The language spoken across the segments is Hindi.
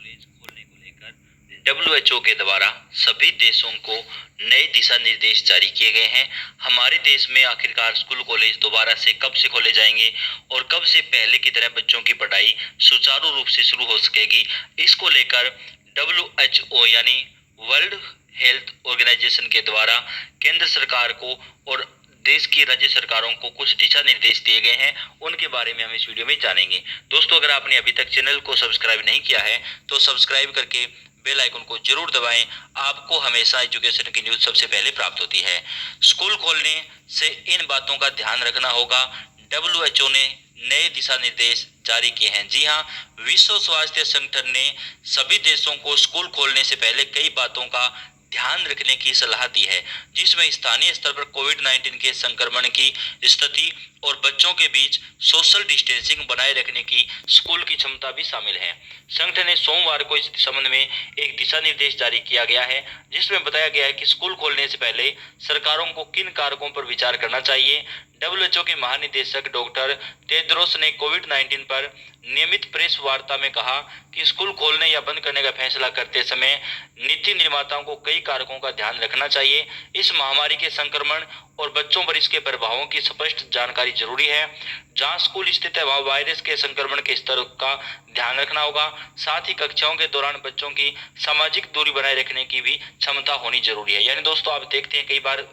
कॉलेज खोलने को लेकर डब्ल्यूएचओ के द्वारा सभी देशों को नए दिशा निर्देश जारी किए गए हैं। हमारे देश में आखिरकार स्कूल कॉलेज दोबारा से कब से खोले जाएंगे और कब से पहले की तरह बच्चों की पढ़ाई सुचारू रूप से शुरू हो सकेगी, इसको लेकर डब्ल्यूएचओ यानी वर्ल्ड हेल्थ ऑर्गेनाइजेशन के द्वारा केंद्र सरकार को और देश की राज्य सरकारों को कुछ दिशा निर्देश दिए गए हैं। उनके बारे में हम इस वीडियो में जानेंगे। दोस्तों, अगर आपने अभी तक चैनल को सब्सक्राइब नहीं किया है तो सब्सक्राइब करके बेल आइकन को जरूर दबाएं। आपको हमेशा एजुकेशन की न्यूज सबसे पहले प्राप्त होती है। स्कूल खोलने से इन बातों का ध्यान रखना होगा। डब्ल्यूएचओ ने नए दिशा निर्देश जारी किए हैं। जी हां, विश्व स्वास्थ्य संगठन ने सभी देशों को स्कूल खोलने से पहले कई बातों का ध्यान रखने की सलाह दी है, जिसमें स्थानीय स्तर पर कोविड-19 के संक्रमण की स्थिति और बच्चों के बीच सोशल डिस्टेंसिंग बनाए रखने की स्कूल की क्षमता भी शामिल है। संगठन ने सोमवार को इस संबंध में एक दिशा निर्देश जारी किया गया है, जिसमें बताया गया है कि स्कूल खोलने से पहले सरकारों को किन कारकों पर विचार करना चाहिए। डब्ल्यूएचओ के महानिदेशक डॉक्टर टेड्रोस ने कोविड-19 पर नियमित प्रेस वार्ता में कहा कि स्कूल खोलने या बंद करने का फैसला करते समय नीति निर्माताओं को कई कारकों का ध्यान रखना चाहिए। इस महामारी के संक्रमण और बच्चों पर इसके प्रभावों की स्पष्ट जानकारी जरूरी है। जहां स्कूल स्थित है वहां वायरस के संक्रमण के स्तर का ध्यान रखना होगा। साथ ही कक्षाओं के दौरान बच्चों की सामाजिक दूरी बनाए रखने की भी क्षमता होनी जरूरी है। यानी दोस्तों, आप देखते हैं कई बार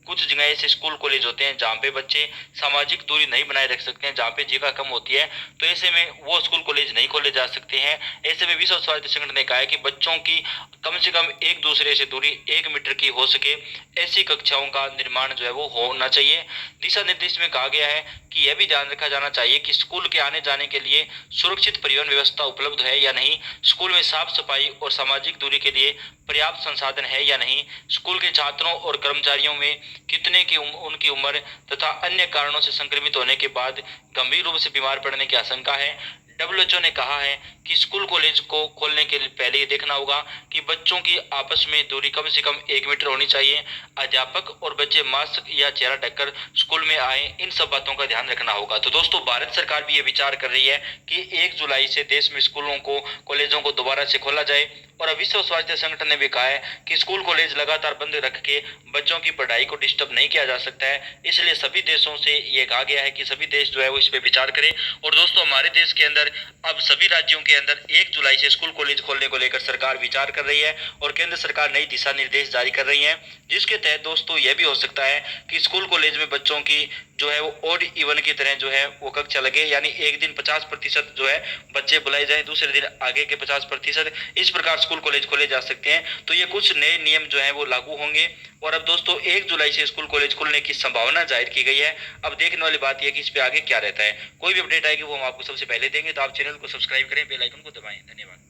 कुछ जगह ऐसे स्कूल कॉलेज होते हैं जहाँ पे बच्चे सामाजिक दूरी नहीं बनाए रख सकते हैं, जहाँ पे जगह कम होती है, तो ऐसे में वो स्कूल कॉलेज नहीं खोले जा सकते हैं। ऐसे में विश्व स्वास्थ्य संगठन ने कहा है कि बच्चों की कम से कम एक दूसरे से दूरी 1 मीटर की हो सके, ऐसी कक्षाओं का निर्माण जो है वो होना चाहिए। दिशा निर्देश में कहा गया है कि यह भी ध्यान रखा जाना चाहिए कि स्कूल के आने जाने के लिए सुरक्षित परिवहन व्यवस्था उपलब्ध है या नहीं, स्कूल में साफ सफाई और सामाजिक दूरी के लिए पर्याप्त संसाधन है या नहीं, स्कूल के छात्रों और कर्मचारियों में कितने की उनकी उम्र तथा अन्य कारणों से संक्रमित होने के बाद गंभीर रूप से बीमार पड़ने की आशंका है। डब्ल्यूएचओ ने कहा है कि स्कूल कॉलेज को खोलने के पहले ये देखना होगा कि बच्चों की आपस में दूरी कम से कम 1 मीटर होनी चाहिए। अध्यापक और बच्चे मास्क या चेहरा ढककर स्कूल में आए, इन सब बातों का ध्यान रखना होगा। तो दोस्तों, भारत सरकार भी ये विचार कर रही है कि 1 जुलाई से देश में स्कूलों को कॉलेजों को दोबारा से खोला जाए। और विश्व स्वास्थ्य संगठन ने भी कहा है कि स्कूल कॉलेज लगातार बंद रख के बच्चों की पढ़ाई को डिस्टर्ब नहीं किया जा सकता है। इसलिए सभी देशों से ये कहा गया है कि सभी देश जो है वो इस पे विचार करें। और दोस्तों, हमारे देश के अंदर अब सभी राज्यों के अंदर 1 जुलाई से स्कूल कॉलेज खोलने को लेकर सरकार विचार कर रही है और केंद्र सरकार नई दिशा निर्देश जारी कर रही है, जिसके तहत दोस्तों यह भी हो सकता है कि स्कूल कॉलेज में बच्चों की जो है वो ऑड इवन की तरह जो है वो कक्षा लगे, यानी एक दिन 50% जो है बच्चे बुलाए जाए, दूसरे दिन आगे के 50%, इस प्रकार स्कूल कॉलेज खोले जा सकते हैं। तो ये कुछ नए नियम जो है वो लागू होंगे। और अब दोस्तों, 1 जुलाई से स्कूल कॉलेज खुलने की संभावना जाहिर की गई है। अब देखने वाली बात यह कि इस पे आगे क्या रहता है। कोई भी अपडेट आएगी वो हम आपको सबसे पहले देंगे। तो आप चैनल को सब्सक्राइब करें, बेल आइकन को दबाएं। धन्यवाद।